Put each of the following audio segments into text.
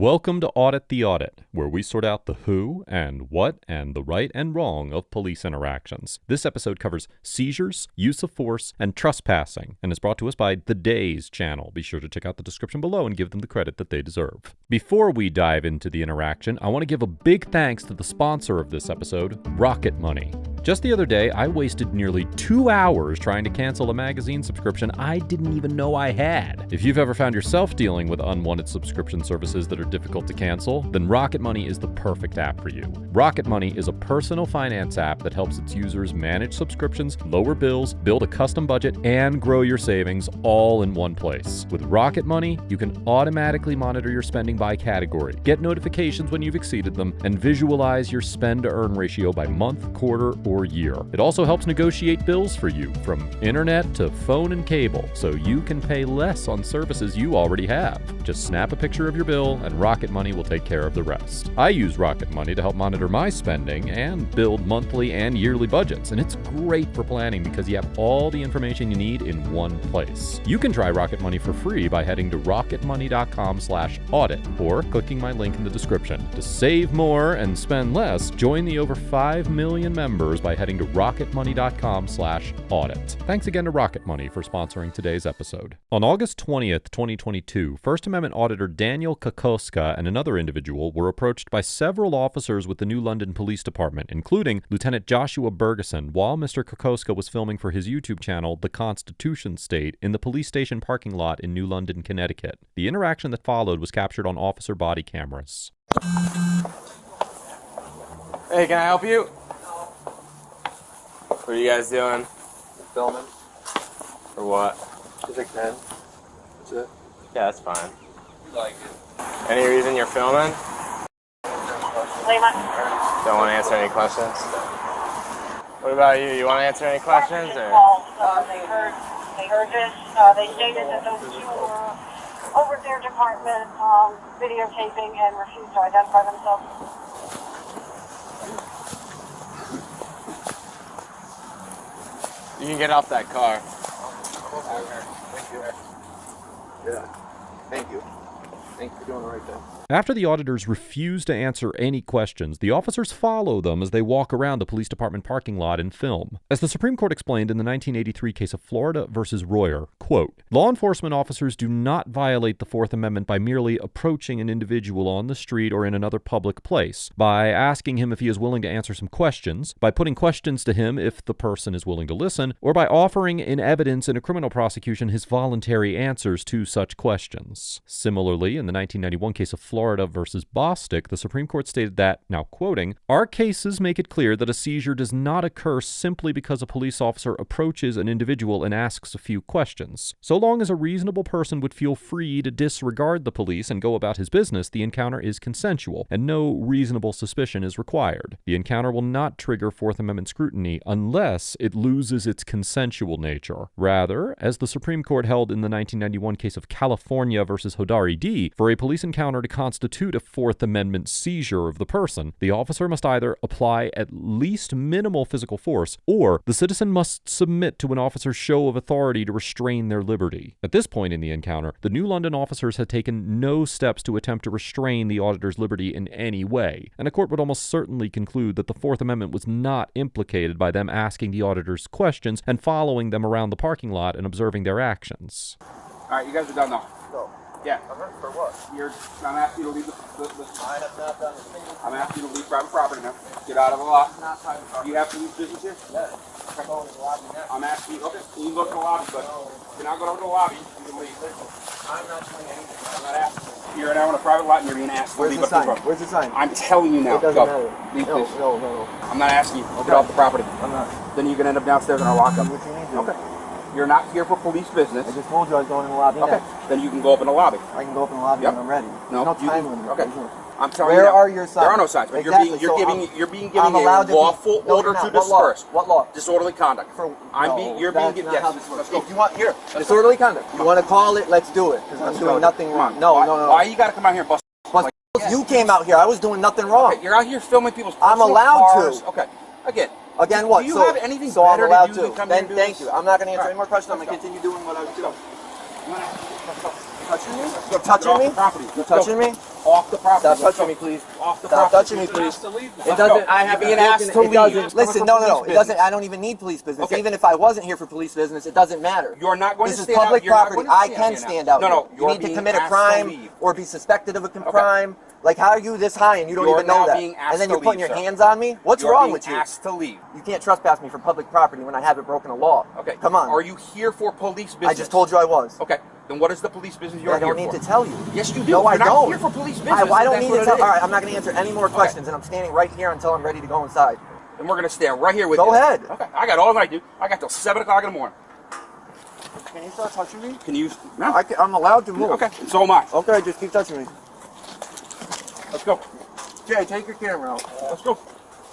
Welcome to Audit the Audit, where we sort out the who and what and the right and wrong of police interactions. This episode covers seizures, use of force, and trespassing, and is brought to us by The Days channel. Be sure to check out the description below and give them the credit that they deserve. Before we dive into the interaction, I want to give a big thanks to the sponsor of this episode, Rocket Money. Just the other day, I wasted nearly 2 hours trying to cancel a magazine subscription I didn't even know I had. If you've ever found yourself dealing with unwanted subscription services that are difficult to cancel, then Rocket Money is the perfect app for you. Rocket Money is a personal finance app that helps its users manage subscriptions, lower bills, build a custom budget, and grow your savings all in one place. With Rocket Money, you can automatically monitor your spending by category, get notifications when you've exceeded them, and visualize your spend-to-earn ratio by month, quarter, or year. It also helps negotiate bills for you, from internet to phone and cable, so you can pay less on services you already have. Just snap a picture of your bill and Rocket Money will take care of the rest. I use Rocket Money to help monitor my spending and build monthly and yearly budgets, and it's great for planning because you have all the information you need in one place. You can try Rocket Money for free by heading to rocketmoney.com/audit or clicking my link in the description. To save more and spend less, join the over 5 million members by heading to rocketmoney.com/audit. Thanks again to Rocket Money for sponsoring today's episode. On August 20th, 2022, First Amendment Auditor Daniel Kokoska and another individual were approached by several officers with the New London Police Department, including Lieutenant Joshua Bergeson, while Mr. Kokoska was filming for his YouTube channel, The Constitution State, in the police station parking lot in New London, Connecticut. The interaction that followed was captured on officer body cameras. Hey, can I help you? What are you guys doing? Filming. For what? Just like 10. That's it. Yeah, that's fine. Like it. Any reason you're filming? Don't want to answer any questions? What about you? You want to answer any questions? Or? They heard this. They stated that those two were over at their department videotaping and refused to identify themselves. You can get off that car. Thank you. Yeah. Thank you. Thank you for doing the right thing. After the auditors refuse to answer any questions, the officers follow them as they walk around the police department parking lot and film. As the Supreme Court explained in the 1983 case of Florida versus Royer, quote, "Law enforcement officers do not violate the Fourth Amendment by merely approaching an individual on the street or in another public place, by asking him if he is willing to answer some questions, by putting questions to him if the person is willing to listen, or by offering in evidence in a criminal prosecution his voluntary answers to such questions." Similarly, in the 1991 case of Florida versus Bostick, the Supreme Court stated that, now quoting, "Our cases make it clear that a seizure does not occur simply because a police officer approaches an individual and asks a few questions. So long as a reasonable person would feel free to disregard the police and go about his business, the encounter is consensual, and no reasonable suspicion is required. The encounter will not trigger Fourth Amendment scrutiny unless it loses its consensual nature. Rather, as the Supreme Court held in the 1991 case of California versus Hodari D., for a police encounter to constitute a Fourth Amendment seizure of the person, the officer must either apply at least minimal physical force, or the citizen must submit to an officer's show of authority to restrain their liberty. At this point in the encounter, the New London officers had taken no steps to attempt to restrain the auditor's liberty in any way, and a court would almost certainly conclude that the Fourth Amendment was not implicated by them asking the auditors questions and following them around the parking lot and observing their actions. All right, you guys are done now. No. Yeah. For what? I'm asking you to leave the I have not done anything. I'm asking you to leave private property now. Get out of the lot. Not private property. Do you have police business here? Yes. I'm going to the lobby now. I'm asking you, okay, you can go to the lobby, but if you're not going to the lobby, you can leave. I'm not doing anything. I'm not asking you. You're now in a private lot and you're being asked to Where's leave the up sign? the Where's the sign? I'm telling you now. It doesn't Go. matter. Leave, No, please. no. I'm not asking you. Okay. Get off the property. I'm not. Then you can end up downstairs in our lockup. What you need to do. Okay. You're not here for police business. I just told you I was going in the lobby Okay. next. Then you can go up in the lobby. I can go up in the lobby Yep. when I'm ready. No, There's you no time can- limit. okay. There's no- I'm telling Where you now, are your signs? There are no signs. But Exactly. you're So being I'm given allowed a to lawful No, order you're to not. What law? disperse. What law? Disorderly conduct. For, You're that's being given. not how Yes. this Let's works. go. If you want here, disorderly conduct. You want to call it? Let's do it. Because I'm Let's go. doing nothing Come wrong. on. No, Why, no, no. Why you got to come out here and bust? But you came out here. I was doing nothing wrong. Okay, you're out here filming people's. I'm personal allowed cars. to. Okay. Again. Again, what? Do you so, have anything so better I'm allowed to do than come Then here and do thank this? you. I'm not going to answer All any more questions. I'm Let's going to go. continue doing what I was doing. Touching me? You're touching me? Property. You're touching me? Off the property. Stop Let's touching go. me, please. Off the Stop property. touching me, please. It doesn't. I have been asked to It leave. doesn't. Listen, no. It doesn't. I don't even need police business. Okay. Even if I wasn't here for police business, it doesn't matter. You're not going This to is stand out. public You're not property. going to I stand can here now. stand out. No, here. you're You need to being commit a asked to crime leave. or be suspected of a crime. Like, how are you this high and you don't You're even know now that? being asked And then to you're putting leave, your sir. hands on me? What's You're wrong being with you? asked to leave. You can't trespass me for public property when I haven't broken a law. Okay. Come on. Are you here for police business? I just told you I was. Okay. Then what is the police business you're I here don't for? need to tell you. Yes, you do. No, I You're not don't. here for police business. I don't That's need what to it tell. is. All right, I'm not going to answer any more questions, and I'm standing right here until I'm ready to go inside. And we're going to stand right here with Go you. ahead. Okay. I got all I do. I got till 7 o'clock in the morning. Can you start touching me? Can you? No. I'm allowed to move. Okay. And so am I. Okay, just keep touching me. Let's go. Jay, take your camera out. Let's go.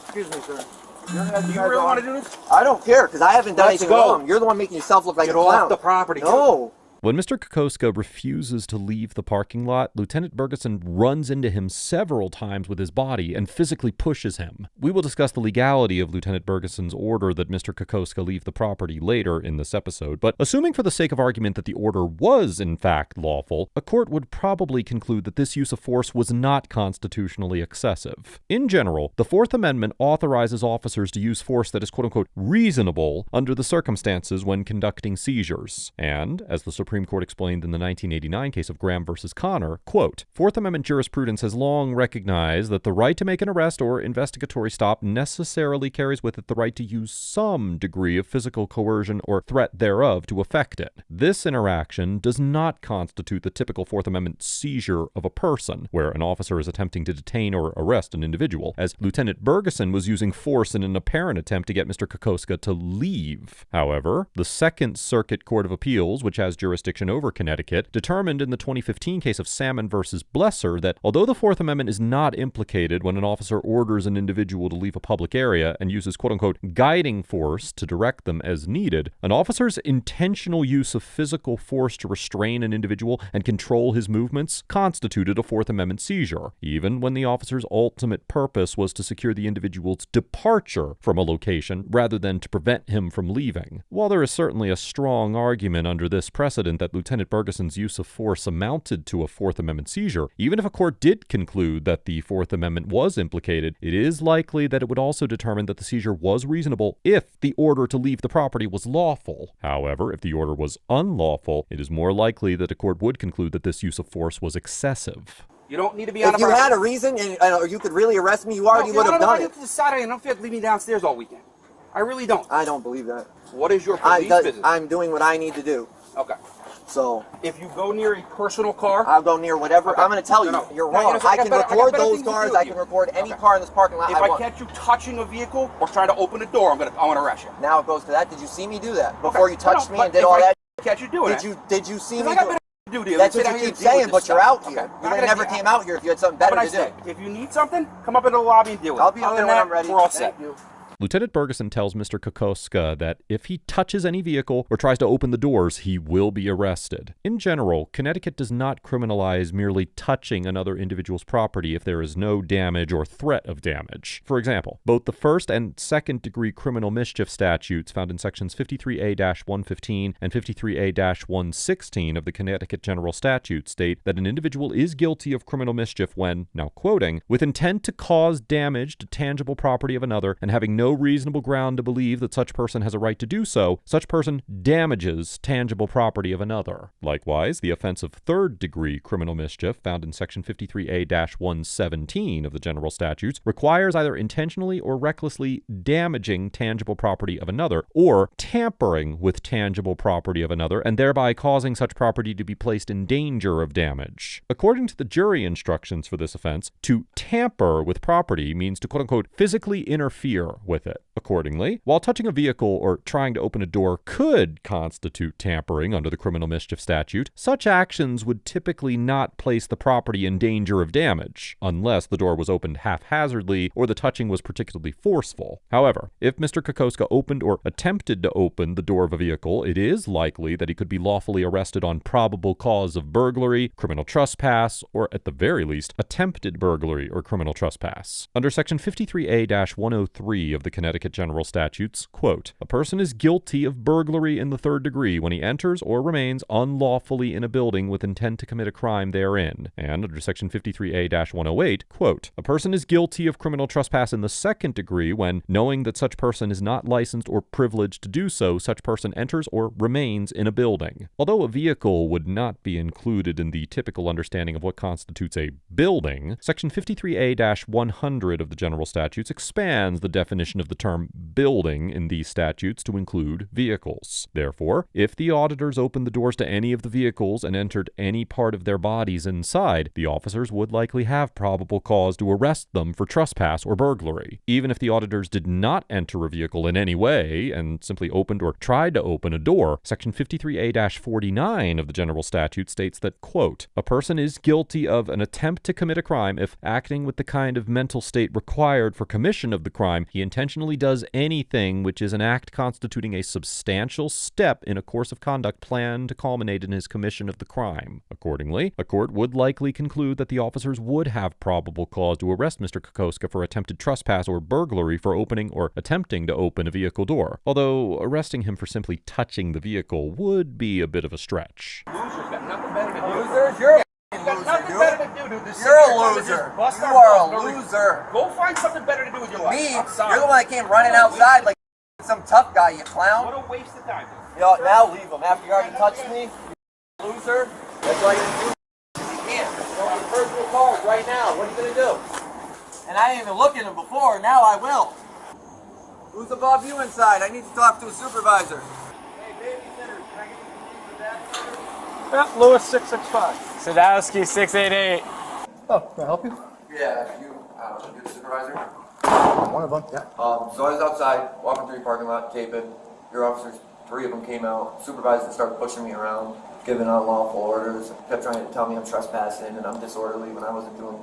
Excuse me, sir. Do you really want to do this? I don't care, because I haven't done Let's anything go. wrong. You're the one making yourself look like Get a clown. off the property. No. When Mr. Kokoska refuses to leave the parking lot, Lieutenant Bergeson runs into him several times with his body and physically pushes him. We will discuss the legality of Lieutenant Bergeson's order that Mr. Kokoska leave the property later in this episode, but assuming for the sake of argument that the order was in fact lawful, a court would probably conclude that this use of force was not constitutionally excessive. In general, the Fourth Amendment authorizes officers to use force that is quote-unquote reasonable under the circumstances when conducting seizures. And, as the Supreme Court explained in the 1989 case of Graham versus Connor, quote, Fourth Amendment jurisprudence has long recognized that the right to make an arrest or investigatory stop necessarily carries with it the right to use some degree of physical coercion or threat thereof to effect it. This interaction does not constitute the typical Fourth Amendment seizure of a person, where an officer is attempting to detain or arrest an individual, as Lieutenant Bergeson was using force in an apparent attempt to get Mr. Kokoska to leave. However, the Second Circuit Court of Appeals, which has jurisdiction over Connecticut, determined in the 2015 case of Salmon versus Blesser that although the Fourth Amendment is not implicated when an officer orders an individual to leave a public area and uses quote-unquote guiding force to direct them as needed, an officer's intentional use of physical force to restrain an individual and control his movements constituted a Fourth Amendment seizure, even when the officer's ultimate purpose was to secure the individual's departure from a location rather than to prevent him from leaving. While there is certainly a strong argument under this precedent that Lieutenant Bergeson's use of force amounted to a Fourth Amendment seizure, even if a court did conclude that the Fourth Amendment was implicated, it is likely that it would also determine that the seizure was reasonable if the order to leave the property was lawful. However, if the order was unlawful, it is more likely that a court would conclude that this use of force was excessive. You don't need to be on If you had a reason and you could really arrest me, you already would have done it. Saturday, and I don't feel like leaving me downstairs all weekend. I really don't. I don't believe that. What is your police business? I'm doing what I need to do. Okay. So If you go near a personal car, I'll go near whatever. Okay. I'm going to tell you, No. you're No, wrong. you know, I can I got record better those things to cars. do I with can you. record any Okay. car in this parking lot if I I want. catch you touching a vehicle or trying to open a door, I'm gonna arrest you. Now it goes to that. Did you see me do that before you touched me but and did if all I that? catch you doing Did you see me? I got do better it? to do, dude. That's Sit what down you here keep and deal with saying, but this you're stuff. out here. Okay. You would have never came out here if you had something But better I to say, do. if you need something, come up into the lobby and deal with it. I'll be up Other there than when that, I'm ready. We're all Thank set. you. Lieutenant Bergeson tells Mr. Kokoska that if he touches any vehicle or tries to open the doors, he will be arrested. In general, Connecticut does not criminalize merely touching another individual's property if there is no damage or threat of damage. For example, both the first and second degree criminal mischief statutes found in sections 53A-115 and 53A-116 of the Connecticut General Statute state that an individual is guilty of criminal mischief when, now quoting, with intent to cause damage to tangible property of another and having no reasonable ground to believe that such person has a right to do so, such person damages tangible property of another. Likewise, the offense of third-degree criminal mischief, found in section 53A-117 of the General Statutes, requires either intentionally or recklessly damaging tangible property of another, or tampering with tangible property of another, and thereby causing such property to be placed in danger of damage. According to the jury instructions for this offense, to tamper with property means to quote-unquote physically interfere with it. Accordingly, while touching a vehicle or trying to open a door could constitute tampering under the criminal mischief statute, such actions would typically not place the property in danger of damage, unless the door was opened haphazardly or the touching was particularly forceful. However, if Mr. Kokoska opened or attempted to open the door of a vehicle, it is likely that he could be lawfully arrested on probable cause of burglary, criminal trespass, or at the very least, attempted burglary or criminal trespass. Under section 53A-103 of the Connecticut Connecticut General Statutes, quote, a person is guilty of burglary in the third degree when he enters or remains unlawfully in a building with intent to commit a crime therein. And under Section 53A-108, quote, a person is guilty of criminal trespass in the second degree when, knowing that such person is not licensed or privileged to do so, such person enters or remains in a building. Although a vehicle would not be included in the typical understanding of what constitutes a building, Section 53A-100 of the General Statutes expands the definition of the term building in these statutes to include vehicles. Therefore, if the auditors opened the doors to any of the vehicles and entered any part of their bodies inside, the officers would likely have probable cause to arrest them for trespass or burglary. Even if the auditors did not enter a vehicle in any way and simply opened or tried to open a door, Section 53A-49 of the General Statute states that, quote, a person is guilty of an attempt to commit a crime if, acting with the kind of mental state required for commission of the crime, he intentionally does anything which is an act constituting a substantial step in a course of conduct planned to culminate in his commission of the crime. Accordingly, a court would likely conclude that the officers would have probable cause to arrest Mr. Kokoska for attempted trespass or burglary for opening or attempting to open a vehicle door, although arresting him for simply touching the vehicle would be a bit of a stretch. Losers, you're a Nothing better to do, dude. You're a loser. You are a loser. Go find something better to do with your life. Me? Outside. You're the one that came running outside like some tough guy, you clown. What a waste of time. Yo, now leave him. After you already touched me, you loser. That's all you're gonna do. You can't. Go on personal cars right now. What are you gonna do? And I didn't even look at him before. Now I will. Who's above you inside? I need to talk to a supervisor. Hey, babysitter, can I get you for that? Lewis 665. Sadowski 688. Oh, can I help you? Yeah, you're the supervisor. One of them, yeah. So I was outside, walking through your parking lot, taping. Your officers, 3 of them came out. Supervisor started pushing me around, giving unlawful orders. Kept trying to tell me I'm trespassing and I'm disorderly when I wasn't doing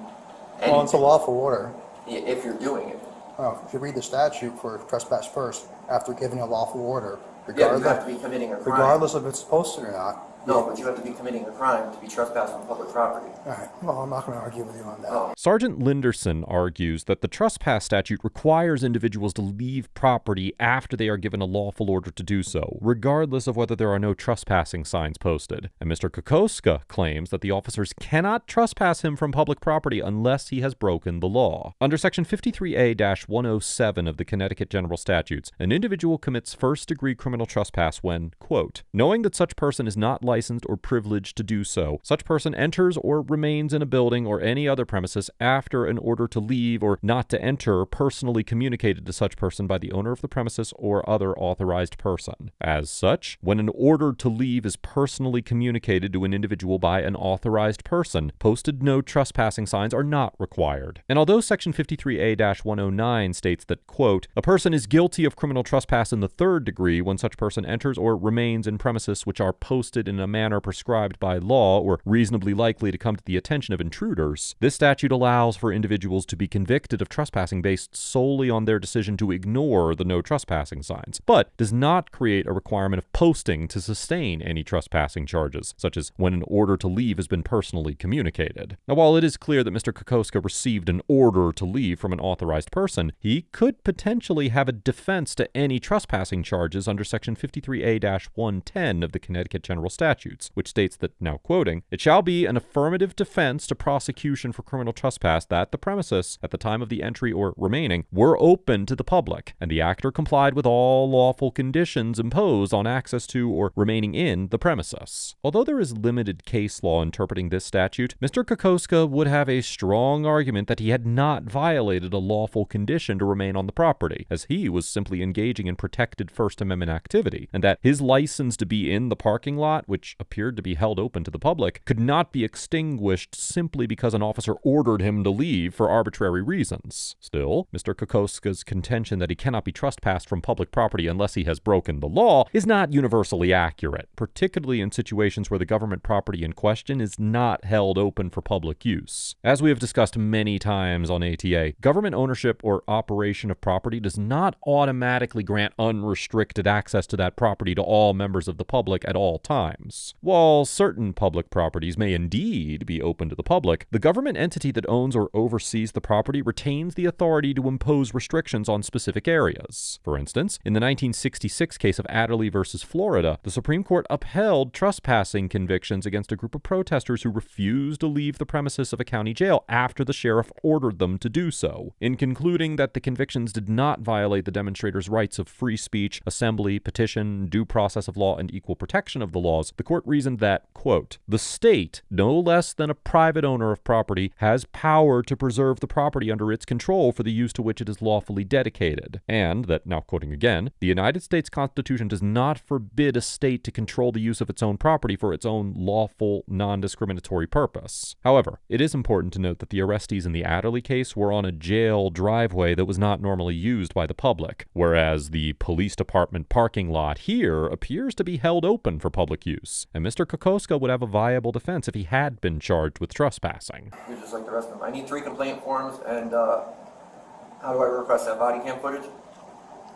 anything. Well, it's a lawful order. If you're doing it. Oh, if you read the statute for trespass first, after giving a lawful order, Yeah, you have to be committing a crime. regardless if it's posted or not. No, but you have to be committing a crime to be trespassing on public property. All right, well, I'm not going to argue with you on that. Oh. Sergeant Linderson argues that the trespass statute requires individuals to leave property after they are given a lawful order to do so, regardless of whether there are no trespassing signs posted. And Mr. Kokoska claims that the officers cannot trespass him from public property unless he has broken the law. Under Section 53A-107 of the Connecticut General Statutes, an individual commits first-degree criminal trespass when, quote, knowing that such person is not licensed or privileged to do so, such person enters or remains in a building or any other premises after an order to leave or not to enter personally communicated to such person by the owner of the premises or other authorized person. As such, when an order to leave is personally communicated to an individual by an authorized person, posted no trespassing signs are not required. And although Section 53A-109 states that, quote, a person is guilty of criminal trespass in the third degree when such person enters or remains in premises which are posted in a manner prescribed by law or reasonably likely to come to the attention of intruders, this statute allows for individuals to be convicted of trespassing based solely on their decision to ignore the no trespassing signs, but does not create a requirement of posting to sustain any trespassing charges, such as when an order to leave has been personally communicated. Now, while it is clear that Mr. Kokoska received an order to leave from an authorized person, he could potentially have a defense to any trespassing charges under Section 53A-110 of the Connecticut General Statutes, which states that, now quoting, it shall be an affirmative defense to prosecution for criminal trespass that the premises, at the time of the entry or remaining, were open to the public, and the actor complied with all lawful conditions imposed on access to or remaining in the premises. Although there is limited case law interpreting this statute, Mr. Kokoska would have a strong argument that he had not violated a lawful condition to remain on the property, as he was simply engaging in protected First Amendment activity, and that his license to be in the parking lot, which appeared to be held open to the public, could not be extinguished simply because an officer ordered him to leave for arbitrary reasons. Still, Mr. Kokoska's contention that he cannot be trespassed from public property unless he has broken the law is not universally accurate, particularly in situations where the government property in question is not held open for public use. As we have discussed many times on ATA, government ownership or operation of property does not automatically grant unrestricted access to that property to all members of the public at all times. claims. While certain public properties may indeed be open to the public, the government entity that owns or oversees the property retains the authority to impose restrictions on specific areas. For instance, in the 1966 case of Adderley versus Florida, the Supreme Court upheld trespassing convictions against a group of protesters who refused to leave the premises of a county jail after the sheriff ordered them to do so. In concluding that the convictions did not violate the demonstrators' rights of free speech, assembly, petition, due process of law, and equal protection of the laws, the court reasoned that, quote, the state, no less than a private owner of property, has power to preserve the property under its control for the use to which it is lawfully dedicated, and that, now quoting again, the United States Constitution does not forbid a state to control the use of its own property for its own lawful, non-discriminatory purpose. However, it is important to note that the arrestees in the Adderley case were on a jail driveway that was not normally used by the public, whereas the police department parking lot here appears to be held open for public use, and Mr. Kokoska would have a viable defense if he had been charged with trespassing. You're just like the rest of them. I need 3 complaint forms, and how do I request that body cam footage?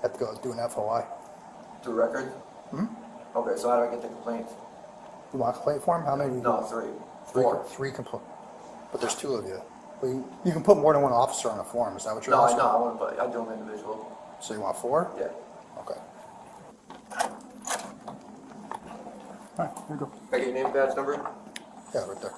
Have to go do an FOI. Through records? Okay, so how do I get the complaints? You want a complaint form? How many? No, 3. 4. Three complaint. But there's 2 of you. But you can put more than one officer on a form. Is that what you're No, asking? I want to put. I do them individual. So you want 4? Yeah. Okay. All right, here you go. Can I get your name, badge number? Yeah, right there.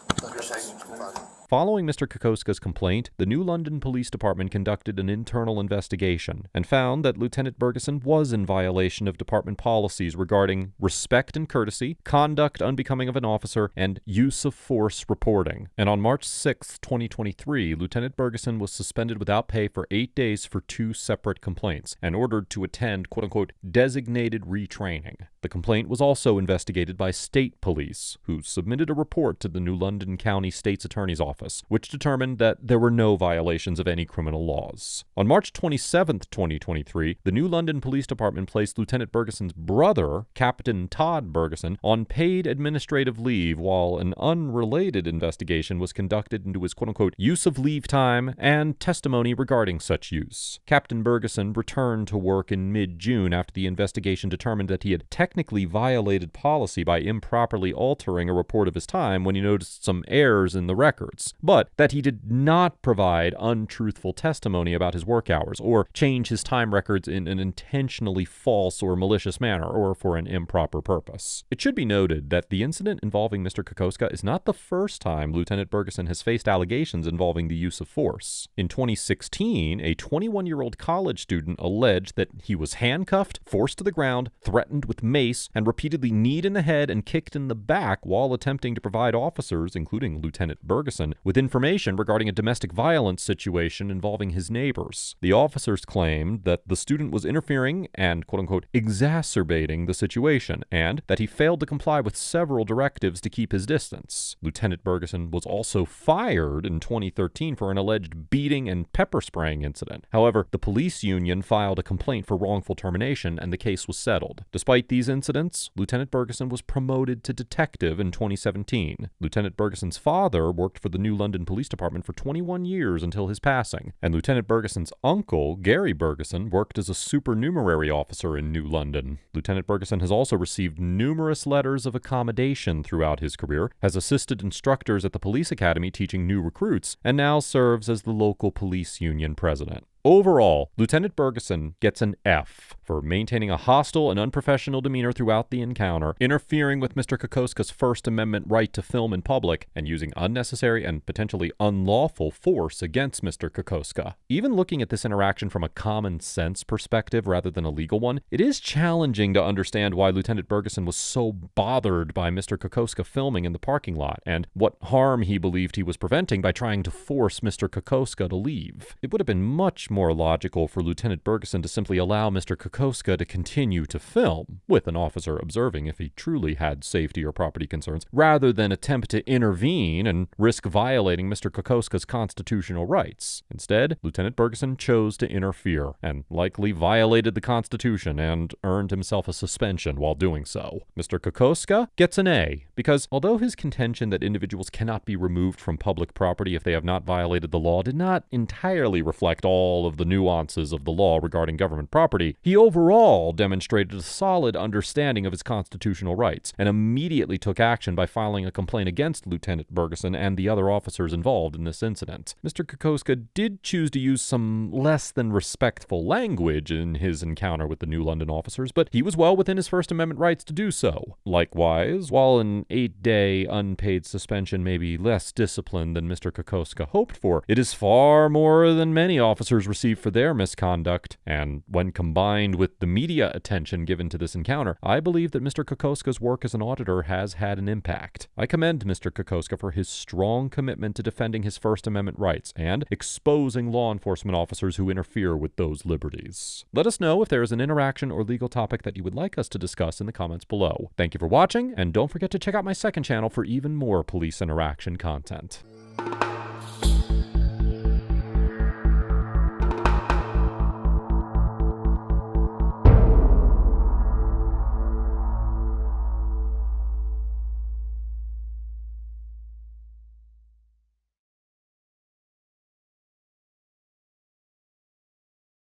Following Mr. Kokoska's complaint, the New London Police Department conducted an internal investigation and found that Lieutenant Bergeson was in violation of department policies regarding respect and courtesy, conduct unbecoming of an officer, and use of force reporting. And on March 6, 2023, Lieutenant Bergeson was suspended without pay for 8 days for 2 separate complaints and ordered to attend quote-unquote designated retraining. The complaint was also investigated by state police, who submitted a report to the New London County State's Attorney's Office, which determined that there were no violations of any criminal laws. On March 27, 2023, the New London Police Department placed Lieutenant Bergeson's brother, Captain Todd Bergeson, on paid administrative leave while an unrelated investigation was conducted into his quote-unquote use of leave time and testimony regarding such use. Captain Bergeson returned to work in mid-June after the investigation determined that he had technically violated policy by improperly altering a report of his time when he noticed some errors in the records, but that he did not provide untruthful testimony about his work hours or change his time records in an intentionally false or malicious manner or for an improper purpose. It should be noted that the incident involving Mr. Kokoska is not the first time Lieutenant Bergeson has faced allegations involving the use of force. In 2016, a 21-year-old college student alleged that he was handcuffed, forced to the ground, threatened with mace, and repeatedly kneed in the head and kicked in the back while attempting to provide officers, including Lieutenant Bergeson, with information regarding a domestic violence situation involving his neighbors. The officers claimed that the student was interfering and, quote-unquote, exacerbating the situation, and that he failed to comply with several directives to keep his distance. Lieutenant Bergeson was also fired in 2013 for an alleged beating and pepper spraying incident. However, the police union filed a complaint for wrongful termination, and the case was settled. Despite these incidents, Lieutenant Bergeson was promoted to detective in 2017. Lieutenant Bergeson's father worked for the New London Police Department for 21 years until his passing, and Lieutenant Bergeson's uncle, Gary Bergeson, worked as a supernumerary officer in New London. Lieutenant Bergeson has also received numerous letters of accommodation throughout his career, has assisted instructors at the police academy teaching new recruits, and now serves as the local police union president. Overall, Lieutenant Bergeson gets an F for maintaining a hostile and unprofessional demeanor throughout the encounter, interfering with Mr. Kokoska's First Amendment right to film in public, and using unnecessary and potentially unlawful force against Mr. Kokoska. Even looking at this interaction from a common sense perspective rather than a legal one, it is challenging to understand why Lieutenant Bergeson was so bothered by Mr. Kokoska filming in the parking lot, and what harm he believed he was preventing by trying to force Mr. Kokoska to leave. It would have been much more logical for Lieutenant Bergeson to simply allow Mr. Kokoska to continue to film, with an officer observing if he truly had safety or property concerns, rather than attempt to intervene and risk violating Mr. Kokoska's constitutional rights. Instead, Lieutenant Bergeson chose to interfere, and likely violated the Constitution and earned himself a suspension while doing so. Mr. Kokoska gets an A, because although his contention that individuals cannot be removed from public property if they have not violated the law did not entirely reflect all of the nuances of the law regarding government property, he overall demonstrated a solid understanding of his constitutional rights and immediately took action by filing a complaint against Lieutenant Bergeson and the other officers involved in this incident. Mr. Kokoska did choose to use some less than respectful language in his encounter with the New London officers, but he was well within his First Amendment rights to do so. Likewise, while an 8-day unpaid suspension may be less discipline than Mr. Kokoska hoped for, it is far more than many officers receive for their misconduct, and when combined with the media attention given to this encounter, I believe that Mr. Kokoska's work as an auditor has had an impact. I commend Mr. Kokoska for his strong commitment to defending his First Amendment rights and exposing law enforcement officers who interfere with those liberties. Let us know if there is an interaction or legal topic that you would like us to discuss in the comments below. Thank you for watching, and don't forget to check out my second channel for even more police interaction content.